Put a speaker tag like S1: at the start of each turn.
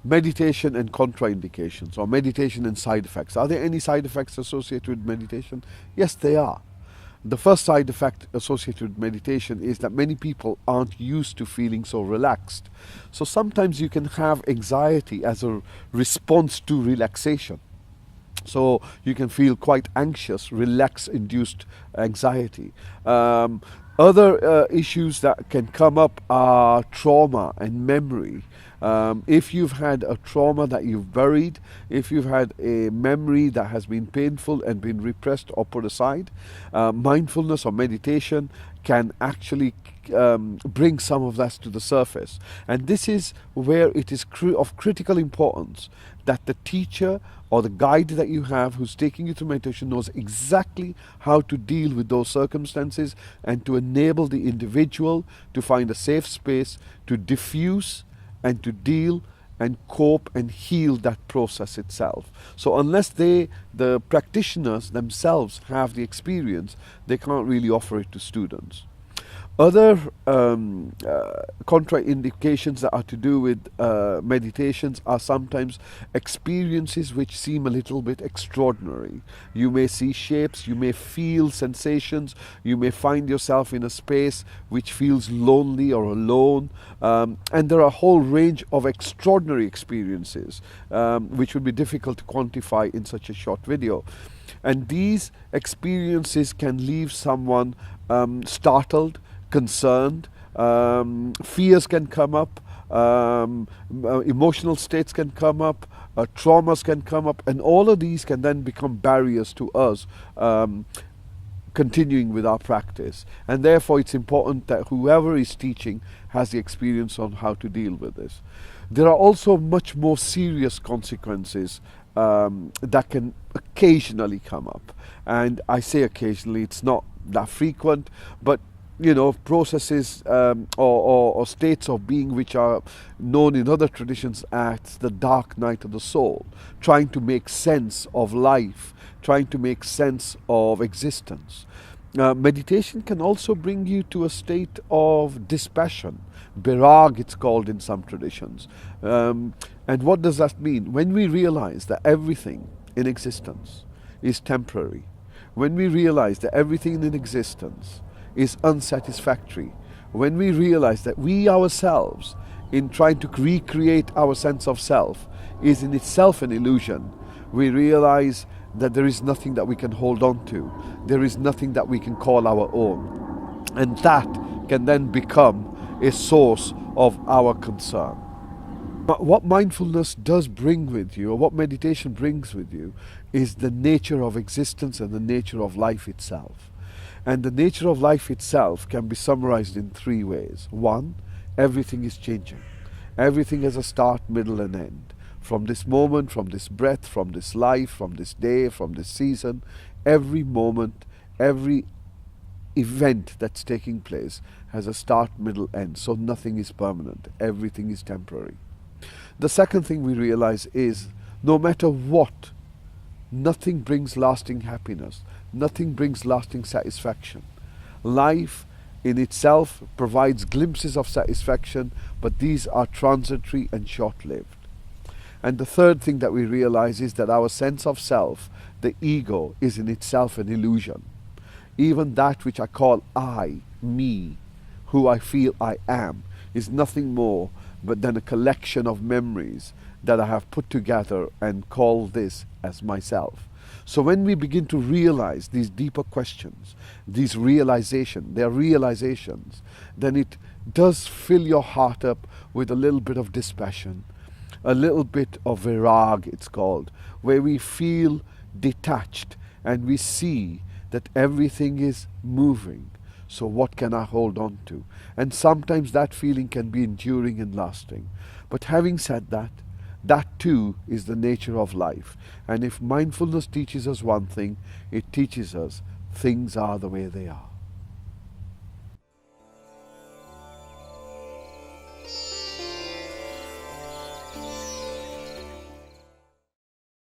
S1: Meditation and contraindications, or meditation and side effects. Are there any side effects associated with meditation? Yes, they are. The first side effect associated with meditation is that many people aren't used to feeling so relaxed. So sometimes you can have anxiety as a response to relaxation. So you can feel quite anxious, relax-induced anxiety. Other issues that can come up are trauma and memory. If you've had a trauma that you've buried, if you've had a memory that has been painful and been repressed or put aside, mindfulness or meditation can actually bring some of that to the surface. And this is where it is of critical importance that the teacher or the guide that you have who's taking you through meditation knows exactly how to deal with those circumstances and to enable the individual to find a safe space to diffuse and to deal and cope and heal that process itself. So unless the practitioners themselves have the experience, they can't really offer it to students. Other contraindications that are to do with meditations are sometimes experiences which seem a little bit extraordinary. You may see shapes, you may feel sensations, you may find yourself in a space which feels lonely or alone, and there are a whole range of extraordinary experiences which would be difficult to quantify in such a short video. And these experiences can leave someone startled, concerned, fears can come up, emotional states can come up, traumas can come up, and all of these can then become barriers to us continuing with our practice. And therefore it's important that whoever is teaching has the experience on how to deal with this. There are also much more serious consequences that can occasionally come up. And I say occasionally, it's not that frequent, but you know, processes or states of being which are known in other traditions as the dark night of the soul, trying to make sense of life, trying to make sense of existence. Meditation can also bring you to a state of dispassion. Birag, it's called in some traditions. And what does that mean? When we realize that everything in existence is temporary, when we realize that everything in existence is unsatisfactory, when we realize that we ourselves, in trying to recreate our sense of self, is in itself an illusion, we realize that there is nothing that we can hold on to, there is nothing that we can call our own, and that can then become a source of our concern. But what mindfulness does bring with you, or what meditation brings with you, is the nature of existence and the nature of life itself. And the nature of life itself can be summarized in three ways. One, everything is changing. Everything has a start, middle, and end. From this moment, from this breath, from this life, from this day, from this season, every moment, every event that's taking place has a start, middle, end. So nothing is permanent. Everything is temporary. The second thing we realize is, no matter what, nothing brings lasting happiness. Nothing brings lasting satisfaction. Life in itself provides glimpses of satisfaction, but these are transitory and short-lived. And the third thing that we realize is that our sense of self, the ego, is in itself an illusion. Even that which I call I, me, who I feel I am, is nothing more but than a collection of memories that I have put together and call this as myself. So when we begin to realize these deeper questions, these realizations, they are realizations, then it does fill your heart up with a little bit of dispassion, a little bit of virag, it's called, where we feel detached and we see that everything is moving. So what can I hold on to? And sometimes that feeling can be enduring and lasting. But having said that, that too is the nature of life. And if mindfulness teaches us one thing, it teaches us things are the way they are.